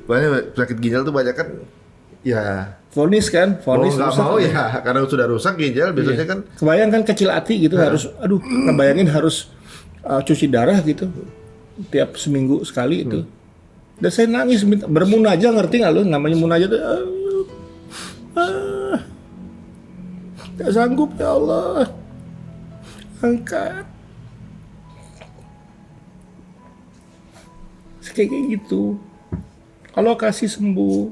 Banyak penyakit ginjal tuh banyak kan ya Vonis mau nggak rusak. mau ya karena sudah rusak ginjal biasanya kan Kebayang kan kecil hati gitu harus, ngebayangin harus cuci darah gitu tiap seminggu sekali itu. Dan saya nangis bermunajat, ngerti nggak lu namanya munajat tuh? Gak sanggup ya Allah, angkat. Kayak gitu. Allah kasih sembuh.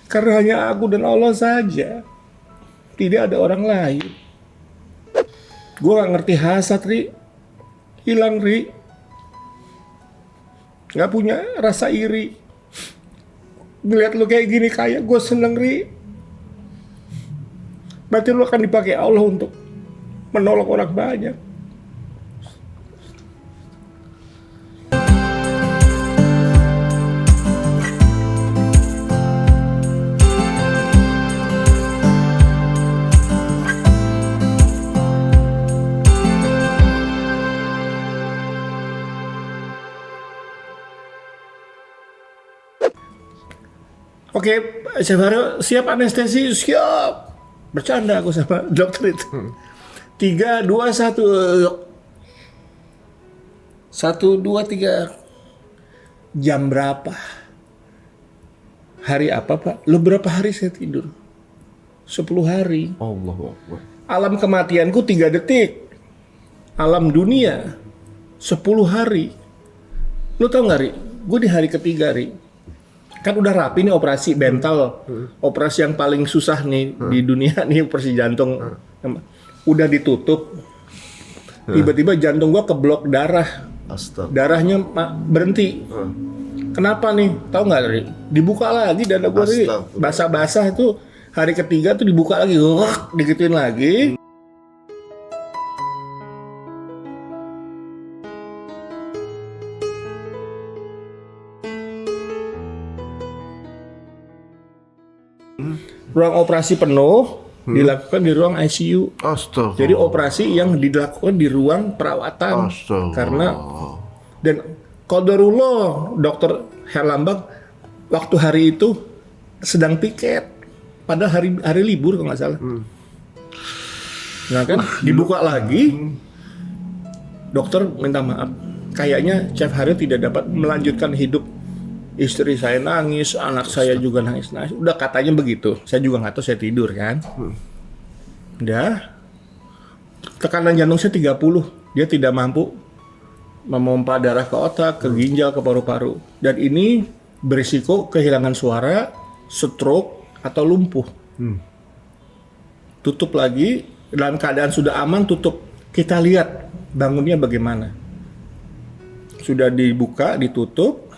Karena hanya aku dan Allah saja. Tidak ada orang lain. Gue gak ngerti hasad, Ri. Hilang, Ri. Gak punya rasa iri. Ngeliat lu kayak gini kaya, gue seneng, Ri. Berarti lu akan dipakai Allah untuk menolong orang banyak. Oke, Chef Haryo, siap anestesi? Siap. Bercanda aku sama dokter itu. 3, 2, 1. 1, 2, 3. Jam berapa? Hari apa, Pak? Lo berapa hari saya tidur? 10 hari. Allahu Akbar. Alam kematianku 3 detik. Alam dunia 10 hari. Lo tau gak, Ri? Gue di hari ketiga, Ri. Kan udah rapi nih operasi bental, operasi yang paling susah nih di dunia nih, operasi jantung. Udah ditutup, tiba-tiba jantung gua keblok darah. Astaga. Darahnya berhenti. Kenapa nih? Tahu nggak, Ri? Dibuka lagi dada gua, Ri. Basah-basah itu hari ketiga tuh dibuka lagi, digituin lagi. Ruang operasi penuh dilakukan di ruang ICU. Astaga. Jadi operasi yang dilakukan di ruang perawatan. Astaga. Karena dan qadarullah Dokter Herlambang waktu hari itu sedang piket. Padahal hari libur kalau nggak salah. Nah kan dibuka lagi. Dokter minta maaf. Kayaknya Chef Haryo tidak dapat melanjutkan hidup. Istri saya nangis, anak saya juga nangis. Udah katanya begitu. Saya juga nggak tahu, saya tidur kan. Udah. Tekanan jantung saya 30. Dia tidak mampu memompa darah ke otak, ke ginjal, ke paru-paru. Dan ini berisiko kehilangan suara, stroke, atau lumpuh. Tutup lagi, dalam keadaan sudah aman, tutup. Kita lihat bangunnya bagaimana. Sudah dibuka, ditutup.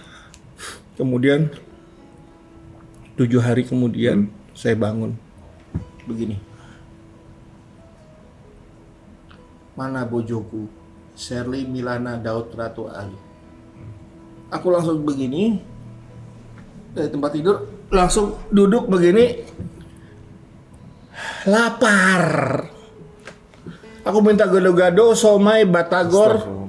Kemudian 7 hari kemudian saya bangun begini. Mana bojoku? Shirley Milana Daud Ratu Ali. Aku langsung begini dari tempat tidur, langsung duduk begini. Lapar. Aku minta gado-gado, somai, batagor.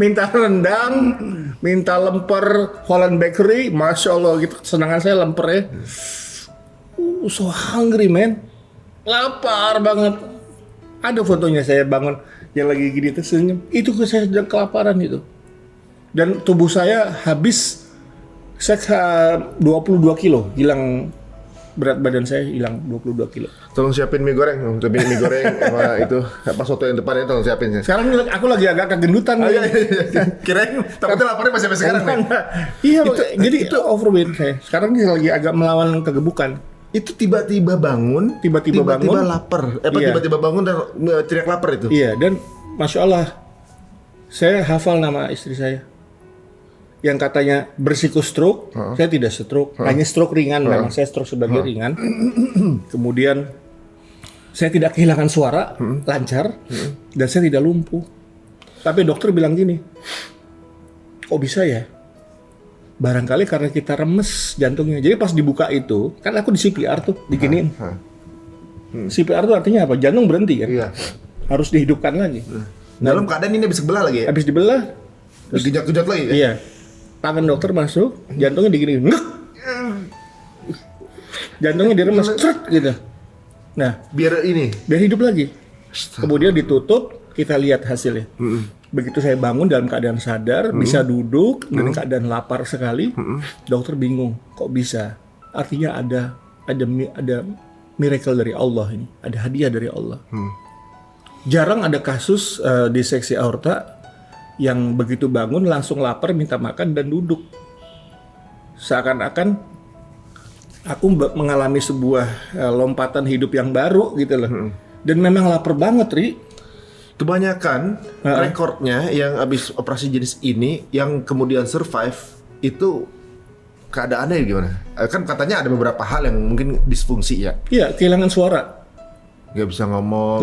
Minta rendang, minta lemper Holland Bakery, masya Allah gitu, kesenangan saya lemper ya. So hungry man, lapar banget. Ada fotonya saya bangun yang lagi gini tuh senyum. Itu saya sedang kelaparan itu. Dan tubuh saya habis, saya 22 kilo hilang. Berat badan saya hilang 22 kilo. Tolong siapin mie goreng, mie goreng sama itu apa soto yang depannya tolong siapin ya. Sekarang aku lagi agak kegendutan. Iya. Kirain takutnya laparnya masih sampai sekarang nih. Iya, jadi itu overweight saya. Sekarang ini lagi agak melawan kegebukan. Itu tiba-tiba bangun, Tiba-tiba bangun, lapar. Iya. Tiba-tiba bangun dan teriak lapar itu. Iya, dan masya Allah, saya hafal nama istri saya. Yang katanya bersiko stroke, saya tidak stroke, hanya stroke ringan, memang saya stroke sebagai ringan. Kemudian saya tidak kehilangan suara, lancar, dan saya tidak lumpuh. Tapi dokter bilang gini, kok bisa ya? Barangkali karena kita remes jantungnya. Jadi pas dibuka itu, kan aku di CPR tuh, diginiin. CPR tuh artinya apa? Jantung berhenti kan? Iya. Harus dihidupkan lagi. Dalam keadaan ini habis sebelah lagi ya? Habis dibelah, Dikejat-kejat lagi ya? Iya. Tangan dokter masuk, jantungnya digini, ngek. Jantungnya diremes, cret gitu. Nah, Biar hidup lagi. Kemudian ditutup, kita lihat hasilnya. Begitu saya bangun dalam keadaan sadar, bisa duduk dengan keadaan lapar sekali, dokter bingung, kok bisa? Artinya ada miracle dari Allah ini, ada hadiah dari Allah. Jarang ada kasus diseksi aorta yang begitu bangun langsung lapar, minta makan dan duduk. Seakan-akan aku mengalami sebuah lompatan hidup yang baru gitu loh. Dan memang lapar banget, Ri. Kebanyakan rekornya yang habis operasi jenis ini yang kemudian survive itu keadaannya gimana? Kan katanya ada beberapa hal yang mungkin disfungsi ya. Iya, kehilangan suara. Gak bisa ngomong.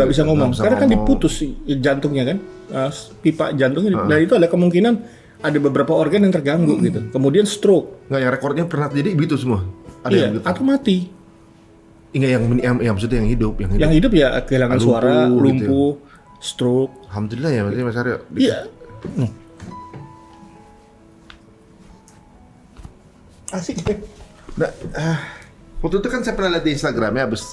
Karena kan diputus jantungnya kan, pipa jantungnya. Dan itu ada kemungkinan ada beberapa organ yang terganggu gitu. Kemudian stroke. Nggak, yang rekornya pernah terjadi begitu semua. Ada Iya, yang gitu. atau mati. Enggak, yang maksudnya yang hidup. Yang hidup ya kehilangan suara, lumpuh, stroke. Alhamdulillah ya, Mas Aryo. Iya. Asik deh. Nah, waktu itu kan saya pernah lihat di Instagramnya, habis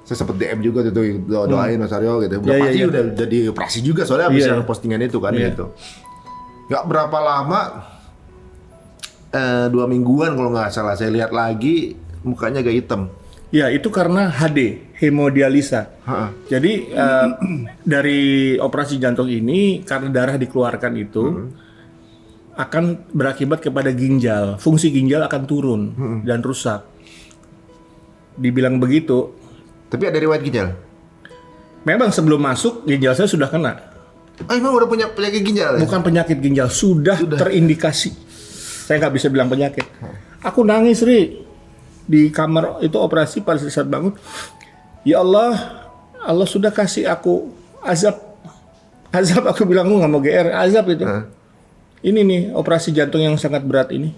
saya sempat DM juga gitu, doain Mas Aryo gitu. Udah pasti udah dioperasi juga soalnya habis yang postingan itu kan gitu. Nggak berapa lama, 2 mingguan kalau nggak salah, saya lihat lagi mukanya agak hitam. Ya, itu karena HD, hemodialisa. Jadi dari operasi jantung ini, karena darah dikeluarkan itu akan berakibat kepada ginjal. Fungsi ginjal akan turun dan rusak. Dibilang begitu. Tapi ada riwayat ginjal? Memang sebelum masuk, ginjal saya sudah kena. Emang udah punya penyakit ginjal? Bukan penyakit ginjal, sudah terindikasi. Saya nggak bisa bilang penyakit. Aku nangis, Ri. Di kamar itu operasi, pada saat bangun, ya Allah, Allah sudah kasih aku azab. Azab, aku bilang, nggak mau GR, azab itu. Ini nih, operasi jantung yang sangat berat ini.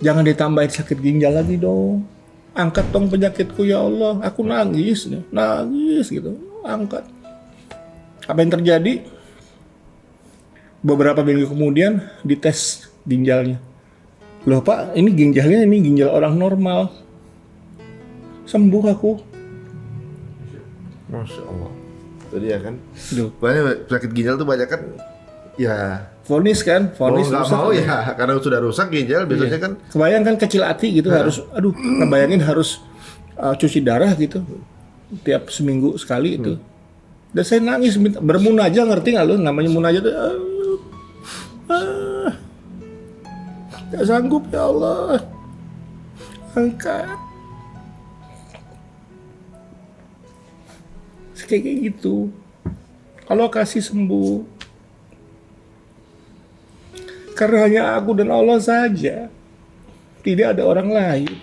Jangan ditambahin sakit ginjal lagi dong. Angkat dong penyakitku ya Allah. Aku nangis gitu. Angkat. Apa yang terjadi? Beberapa minggu kemudian dites ginjalnya. Loh Pak, ini ginjal orang normal. Sembuh aku. Masya Allah. Tadi ya kan. Banyak penyakit ginjal tuh banyak kan. Ya. Vonis nggak mau ya, karena sudah rusak ginjal biasanya kan. Kebayang kan kecil hati gitu harus, ngebayangin harus cuci darah gitu tiap seminggu sekali itu. Dan saya nangis, bermunajah, ngerti nggak lu? Namanya munajah tuh. Gak sanggup ya Allah, angkat. Kayak gitu. Allah kasih sembuh. Karena hanya aku dan Allah saja. Tidak ada orang lain.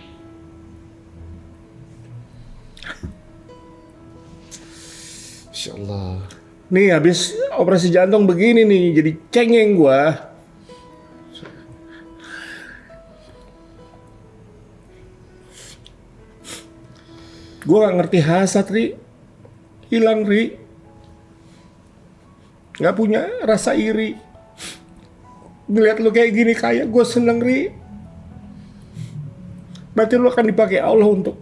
Insya Allah. Nih habis operasi jantung begini nih, jadi cengeng gua. Gua gak ngerti hasad, Ri. Hilang, Ri. Gak punya rasa iri. Ngeliat lu kayak gini kaya, gue seneng, Ri. Berarti lu akan dipakai Allah untuk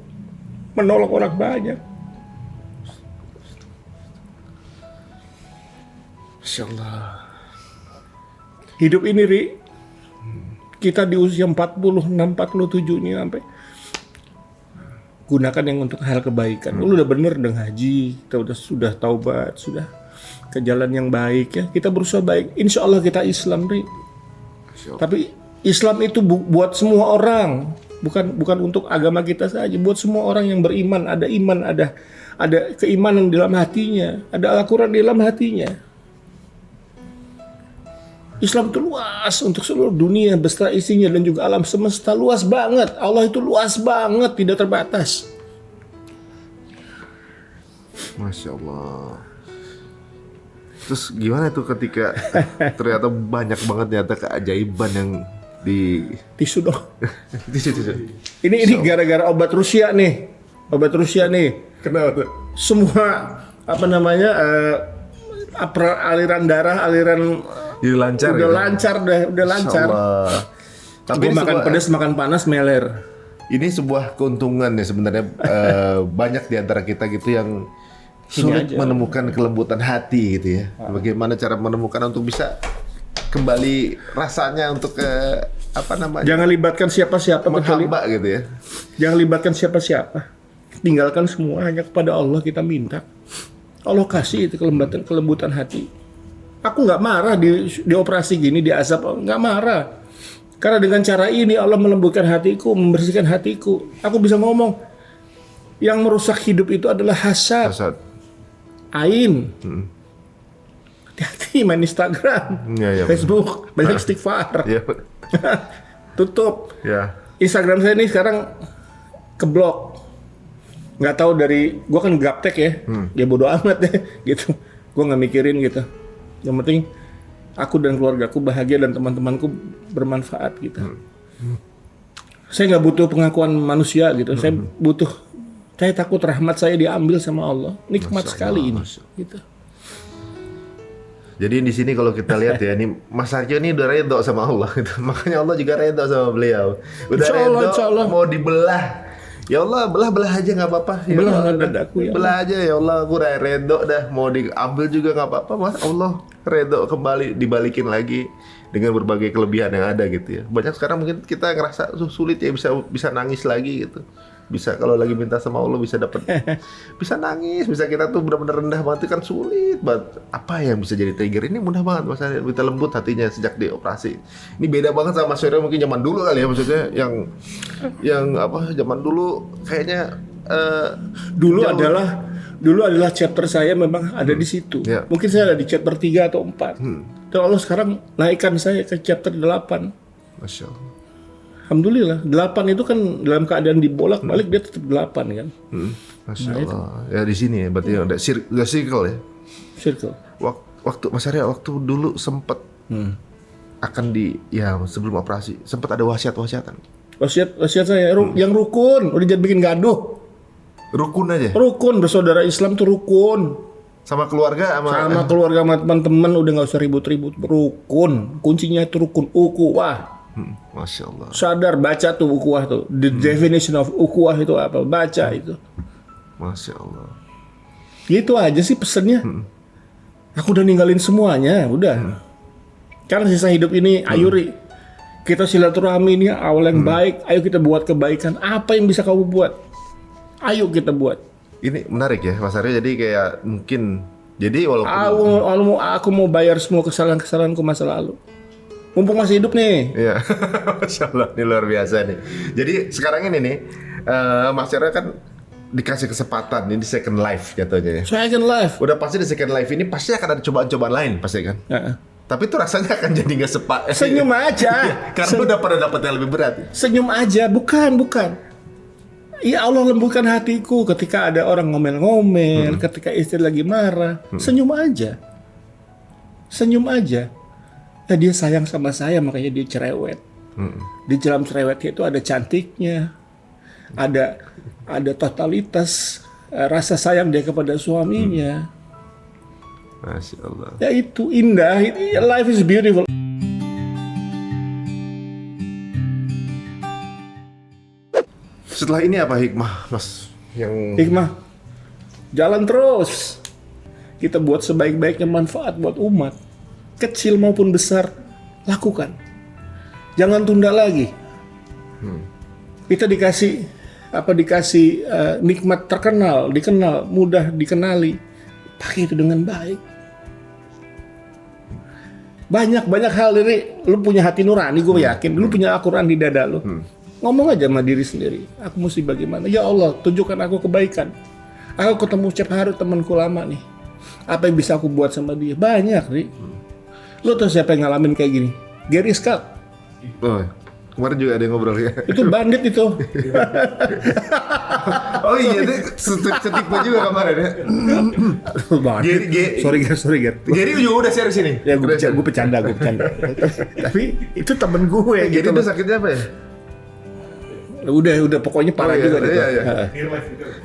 menolong orang banyak. Masya Allah. Hidup ini, Ri, kita di usia 46, 47 ini sampai gunakan yang untuk hal kebaikan. Lu udah bener dengan haji, kita sudah taubat, sudah ke jalan yang baik ya. Kita berusaha baik. Insya Allah kita Islam, Ri. Tapi Islam itu buat semua orang, bukan untuk agama kita saja, buat semua orang yang beriman, ada iman, ada keimanan di dalam hatinya, ada Al-Quran di dalam hatinya. Islam itu luas untuk seluruh dunia beserta isinya dan juga alam semesta, luas banget. Allah itu luas banget, tidak terbatas. Masya Allah. Terus gimana tuh ketika ternyata banyak banget ternyata keajaiban yang di tisu dong. tisu. Ini gara-gara obat Rusia nih. Kenapa tuh? Semua aliran darah, aliran Jadi lancar. Udah lancar deh, udah lancar. Tapi Gue makan pedas, makan panas, meler. Ini sebuah keuntungan ya sebenarnya. Banyak di antara kita gitu yang sulit menemukan kelembutan hati gitu ya. Bagaimana cara menemukan untuk bisa kembali rasanya untuk apa namanya? Jangan libatkan siapa-siapa, menghamba gitu ya. Jangan libatkan siapa-siapa. Tinggalkan semua, hanya kepada Allah kita minta. Allah kasih itu kelembutan hati. Aku nggak marah di operasi gini, di azab, nggak marah. Karena dengan cara ini Allah melembutkan hatiku, membersihkan hatiku. Aku bisa ngomong, yang merusak hidup itu adalah hasad. Ain. Hati-hati main Instagram, Facebook, banyak istighfar. Tutup. Instagram saya ini sekarang keblok. Nggak tahu dari, gue kan gaptek ya, ya bodo amat deh gitu. Gue nggak mikirin gitu. Yang penting aku dan keluargaku bahagia dan teman-temanku bermanfaat gitu. Saya nggak butuh pengakuan manusia gitu. Saya takut rahmat saya diambil sama Allah. Nikmat sekali ini. Gitu. Jadi di sini kalau kita lihat ya, ini Mas Arjo ini udah redho sama Allah gitu. Makanya Allah juga redho sama beliau. Udah redho mau dibelah. Ya Allah, belah aja nggak apa-apa. Ya belah dadaku ya. Belah aja ya Allah, aku udah redho dah. Mau diambil juga nggak apa-apa, Mas. Allah redho kembali dibalikin lagi dengan berbagai kelebihan yang ada gitu ya. Banyak sekarang mungkin kita ngerasa sulit ya bisa nangis lagi gitu. Bisa kalau lagi minta sama Allah bisa dapat bisa nangis, bisa kita tuh benar-benar rendah banget kan sulit banget. Apa yang bisa jadi trigger? Ini mudah banget Mas Aryo, kita lembut hatinya sejak dioperasi. Ini beda banget sama Mas Aryo mungkin zaman dulu kali ya, maksudnya yang apa zaman dulu kayaknya dulu adalah chapter saya memang ada di situ. Mungkin saya ada di chapter 3 atau 4. Terus Allah sekarang naikkan saya ke chapter 8. Masya Allah. Alhamdulillah, 8 itu kan dalam keadaan dibolak-balik dia tetap 8 kan. Masya Allah. Ya di sini ya, berarti ada circle ya. Circle. Waktu Mas Aryo waktu dulu sempat akan sebelum operasi sempat ada wasiat-wasiatan. Wasiat saya yang rukun, udah jangan bikin gaduh. Rukun aja. Rukun, bersaudara Islam tuh rukun. Sama keluarga sama keluarga sama teman-teman udah nggak usah ribut-ribut. Rukun, kuncinya itu rukun, ukuah. Masya Allah. Sadar, baca tuh ukuah tuh. The definition of ukuah itu apa? Baca itu. Masya Allah. Gitu aja sih pesennya. Aku udah ninggalin semuanya, udah. Karena sisa hidup ini, ayo Ri, kita silaturahmi ini awal yang baik. Ayo kita buat kebaikan. Apa yang bisa kamu buat? Ayo kita buat. Ini menarik ya Mas Aryo. Jadi kayak mungkin walaupun aku mau bayar semua kesalahan-kesalahanku masa lalu. Mumpung masih hidup nih. Iya. Masya Allah, ini luar biasa nih. Jadi sekarang ini nih, Mas Aryo kan dikasih kesempatan ini di second life jatuhnya ya. Second life. Udah pasti di second life ini pasti akan ada cobaan-cobaan lain pasti kan. Tapi itu rasanya akan jadi nggak senyum aja. Karena udah pada dapet yang lebih berat. Senyum aja, bukan. Ya Allah lembutkan hatiku ketika ada orang ngomel-ngomel, ketika istri lagi marah, senyum aja. Ya dia sayang sama saya makanya dia cerewet. Di dalam cerewetnya itu ada cantiknya, ada totalitas rasa sayang dia kepada suaminya. Masya Allah. Ya itu indah, life is beautiful. Setelah ini apa hikmah, Mas? Hikmah, jalan terus. Kita buat sebaik-baiknya manfaat buat umat. Kecil maupun besar, lakukan. Jangan tunda lagi. Kita dikasih nikmat dikenal, mudah dikenali. Pakai itu dengan baik. Banyak hal dari lu punya hati nurani, gue yakin. Lu punya Al-Quran di dada lu. Ngomong aja sama diri sendiri. Aku mesti bagaimana? Ya Allah, tunjukkan aku kebaikan. Aku ketemu setiap hari temanku lama nih. Apa yang bisa aku buat sama dia? Banyak, Ri. Lu tau siapa yang ngalamin kayak gini? Gary Scott. Oh, kemarin juga ada yang ngobrol ya. Itu bandit itu. Oh iya, itu setipe juga kemarin ya. Sorry Ger. Gary juga udah share sini. Ya gue bercanda. Tapi itu temen gue. Jadi itu sakitnya apa ya? Udah pokoknya parah juga gitu.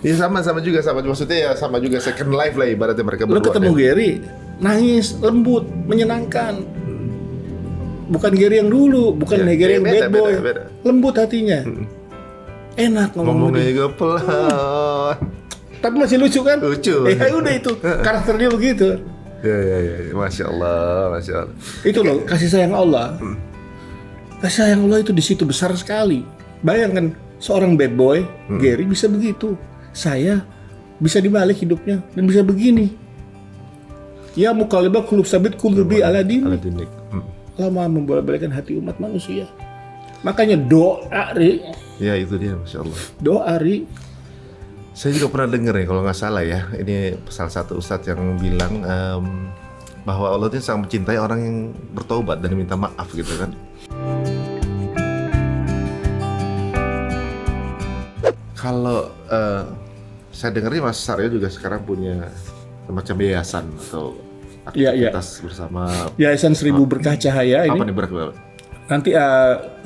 Iya sama juga maksudnya ya sama juga second life lah ibaratnya mereka berdua. Lu ketemu Gary, nangis, lembut, menyenangkan. bukan Gary yang dulu, bukan Gary yang bad boy. Beda. Lembut hatinya. Enak ngomongnya juga pelan. Tapi masih lucu kan? Lucu. Udah itu karakter dia begitu. Ya. Masya Allah. Itu loh kasih sayang Allah. Kasih sayang Allah itu di situ besar sekali. Bayangkan seorang bad boy, Gary bisa begitu. Saya bisa dibalik hidupnya dan bisa begini. Ya mukalibah kulub sabit kulubi aladinik. Allah maha membolak-balikkan hati umat manusia. Makanya doa, Ri. Ya itu dia, Masya Allah. Doa, Ri. Saya juga pernah dengar ya, kalau nggak salah ya, ini salah satu ustadz yang bilang bahwa Allah itu sangat mencintai orang yang bertobat dan minta maaf gitu kan. Kalau saya dengarnya Mas Saryo juga sekarang punya semacam yayasan atau aktivitas bersama Yayasan 1000 Berkah Cahaya ini. Apa nih berkah? Nanti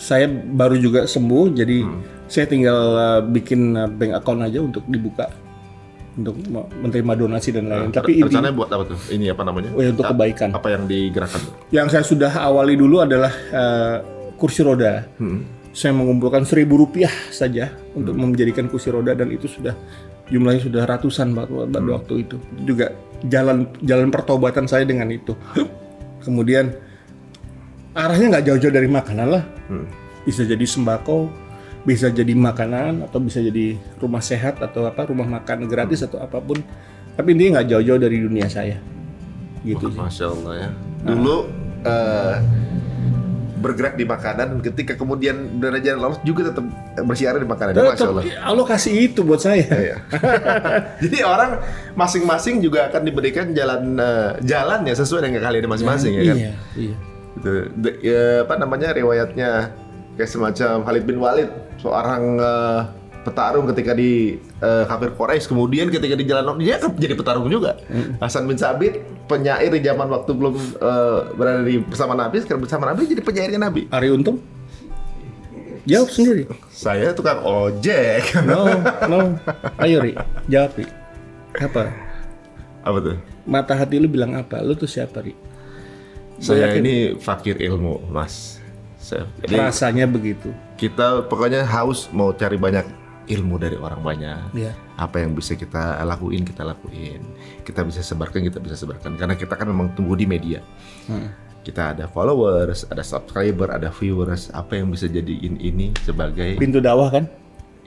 saya baru juga sembuh, jadi saya tinggal bikin bank account aja untuk dibuka untuk menerima donasi dan lain-lain. Tapi rencananya buat apa tuh? Ini apa namanya? Oh ya, untuk kebaikan. Apa yang digerakkan? Yang saya sudah awali dulu adalah kursi roda. Saya mengumpulkan Rp1.000 saja untuk menjadikan kursi roda dan itu sudah jumlahnya sudah ratusan pada waktu itu. Juga jalan pertobatan saya dengan itu. Kemudian arahnya nggak jauh-jauh dari makanan lah. Bisa jadi sembako, bisa jadi makanan, atau bisa jadi rumah sehat atau rumah makan gratis atau apapun. Tapi intinya nggak jauh-jauh dari dunia saya. Gitu. Masya Allah ya. Dulu bergerak di makanan, ketika kemudian derajat Allah juga tetap bersiaran di makanan. Masya Allah. Allah kasih itu buat saya. Iya. Jadi orang masing-masing juga akan diberikan jalannya sesuai dengan keahliannya masing-masing ya kan. Iya. Gitu. Riwayatnya kayak semacam Khalid bin Walid, seorang petarung ketika di kafir Quraisy, kemudian ketika di jalan dia jadi petarung juga. Hasan bin Sabit, penyair di zaman waktu belum berada bersama Nabi, sekarang bersama Nabi jadi penyairnya Nabi. Ari Untung? Jawab sendiri. Saya tukang ojek. No. Ayo Ri, jawab Ri. Apa tuh? Mata hati lu bilang apa? Lu tuh siapa Ri? Saya ini fakir ilmu, Mas. Jadi, rasanya begitu. Kita pokoknya haus mau cari banyak ilmu dari orang banyak. Yeah. Apa yang bisa kita lakuin, kita lakuin. Kita bisa sebarkan. Karena kita kan memang tumbuh di media. Kita ada followers, ada subscriber, ada viewers. Apa yang bisa jadiin ini sebagai pintu dakwah kan?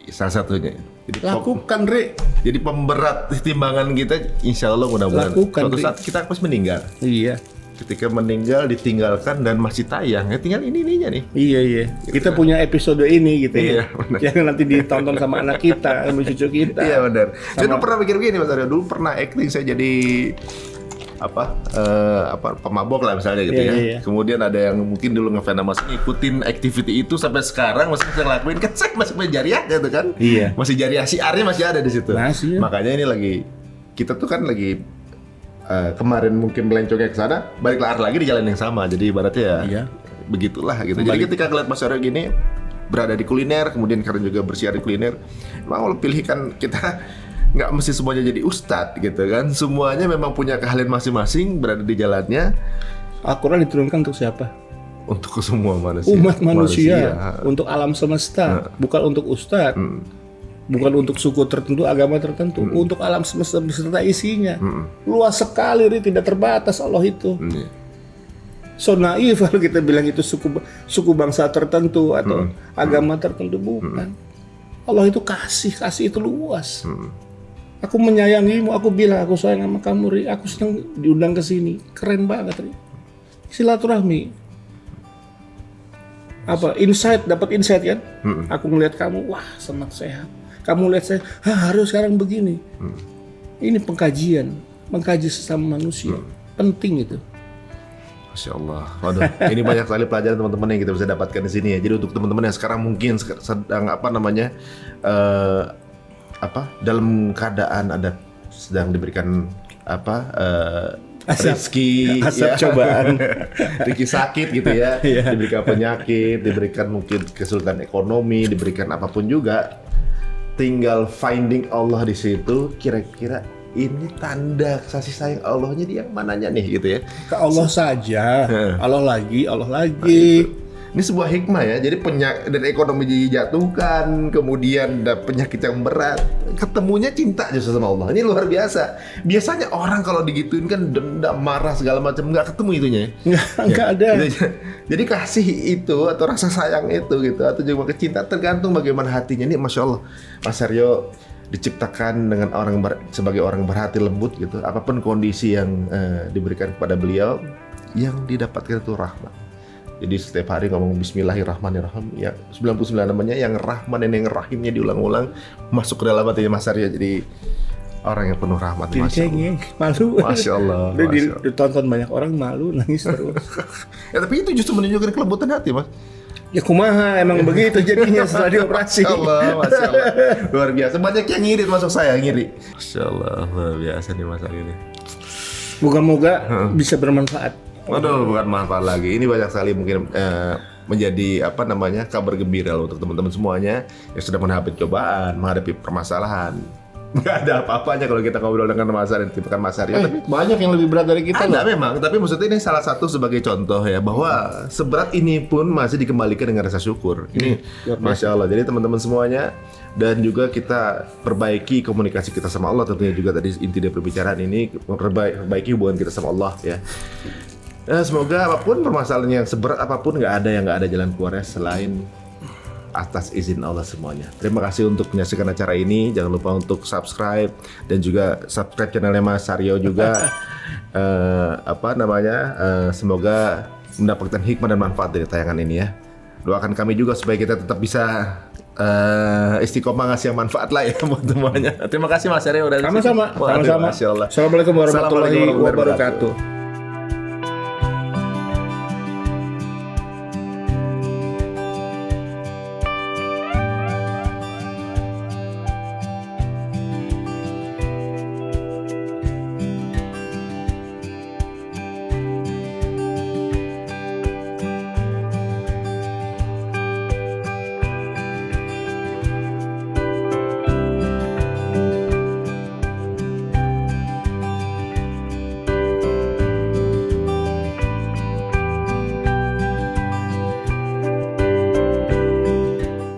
Salah satunya. Jadi lakukan, Ri. Jadi pemberat timbangan kita, insya Allah mudah-mudahan. Suatu saat kita harus meninggal. Iya. Ketika meninggal, ditinggalkan dan masih tayang, ya tinggal ininya nih. Iya. Kita punya episode ini gitu ya. Yang nanti ditonton sama anak kita, sama cucu kita. Iya benar. Saya dulu pernah mikir begini Mas Aryo, dulu pernah acting, saya jadi pemabok lah misalnya gitu ya. Iya. Kemudian ada yang mungkin dulu ngefans sama saya, ngikutin activity itu sampai sekarang masih saya lakuin, kan saya masih jariah gitu kan. Iya. Masih jariah, siarnya masih ada di situ. Masih. Makanya ini lagi kita tuh kan lagi kemarin mungkin melencongnya ke sana, balik lagi di jalan yang sama. Jadi ibaratnya begitulah gitu. Jadi ketika ngeliat Mas Aryo gini berada di kuliner, kemudian karena juga bersiar di kuliner, memang kalau pilihkan kita nggak mesti semuanya jadi ustadz gitu kan. Semuanya memang punya keahlian masing-masing, berada di jalannya. Al-Quran diturunkan untuk siapa? Untuk semua manusia. Umat manusia. Untuk alam semesta, bukan untuk ustadz. Bukan untuk suku tertentu, agama tertentu, untuk alam semesta beserta isinya. Luas sekali, tidak terbatas Allah itu. So naif kalau kita bilang itu suku bangsa tertentu atau agama tertentu, bukan. Allah itu kasih itu luas. Aku menyayangimu, aku bilang aku sayang sama kamu, Ri. Aku senang diundang ke sini. Keren banget, Ri. Silaturahmi. Dapat insight kan? Aku ngelihat kamu, wah senang sehat. Kamu lihat saya, harus sekarang begini. Ini mengkaji sesama manusia. Penting itu. Masya Allah. Waduh, ini banyak sekali pelajaran teman-teman yang kita bisa dapatkan di sini ya. Jadi untuk teman-teman yang sekarang mungkin sedang dalam keadaan sedang diberikan rezeki, cobaan, rezeki sakit gitu ya, diberikan penyakit, diberikan mungkin kesulitan ekonomi, diberikan apapun juga. Tinggal finding Allah di situ, kira-kira ini tanda kasih sayang Allahnya dia yang mananya nih gitu ya. Ke Allah saja, Allah lagi. Nah, ini sebuah hikmah ya. Jadi dan ekonomi dijatuhkan, kemudian ada penyakit yang berat, ketemunya cinta justru sama Allah. Ini luar biasa. Biasanya orang kalau digituin kan dendam, marah segala macam, nggak ketemu itunya. Nggak ada. Jadi kasih itu atau rasa sayang itu gitu atau juga kecintaan tergantung bagaimana hatinya. Ini Masya Allah, Mas Aryo diciptakan dengan sebagai orang berhati lembut gitu. Apapun kondisi yang diberikan kepada beliau, yang didapatkan itu rahmat. Jadi setiap hari ngomong Bismillahirrahmanirrahim, ya 99 namanya yang Rahman dan yang Rahimnya diulang-ulang masuk ke dalam hatinya Mas Aryo. Jadi orang yang penuh rahmat. Jadi cengeng, malu. Masya Allah. Ditonton banyak orang malu, nangis terus. Ya tapi itu justru menunjukkan kelembutan hati, Mas. Ya kumaha, emang begitu jadinya setelah dioperasi. Masya Allah. Luar biasa. Banyak yang ngiri masuk saya, ngiri. Masya Allah, luar biasa nih Mas ini. Moga-moga bisa bermanfaat. Waduh, bukan manfaat lagi. Ini banyak sekali mungkin menjadi kabar gembira loh untuk teman-teman semuanya yang sedang menghadapi cobaan, menghadapi permasalahan. Nggak ada apa-apanya kalau kita ngobrol dengan Mas Aryo, tipe kan Mas Aryo. Banyak yang lebih berat dari kita. Ada memang, tapi maksudnya ini salah satu sebagai contoh ya bahwa seberat ini pun masih dikembalikan dengan rasa syukur. Ini Masya Allah. Jadi teman-teman semuanya dan juga kita perbaiki komunikasi kita sama Allah tentunya juga tadi inti dari perbicaraan ini perbaiki hubungan kita sama Allah ya. Semoga apapun permasalahan yang seberat apapun nggak ada jalan keluarnya selain atas izin Allah semuanya. Terima kasih untuk menyaksikan acara ini. Jangan lupa untuk subscribe dan juga subscribe channelnya Mas Aryo juga. Semoga mendapatkan hikmah dan manfaat dari tayangan ini ya. Doakan kami juga supaya kita tetap bisa istiqomah ngasih yang manfaat lah ya buat semuanya. Terima kasih Mas Aryo udah sama-sama. Assalamualaikum warahmatullahi wabarakatuh.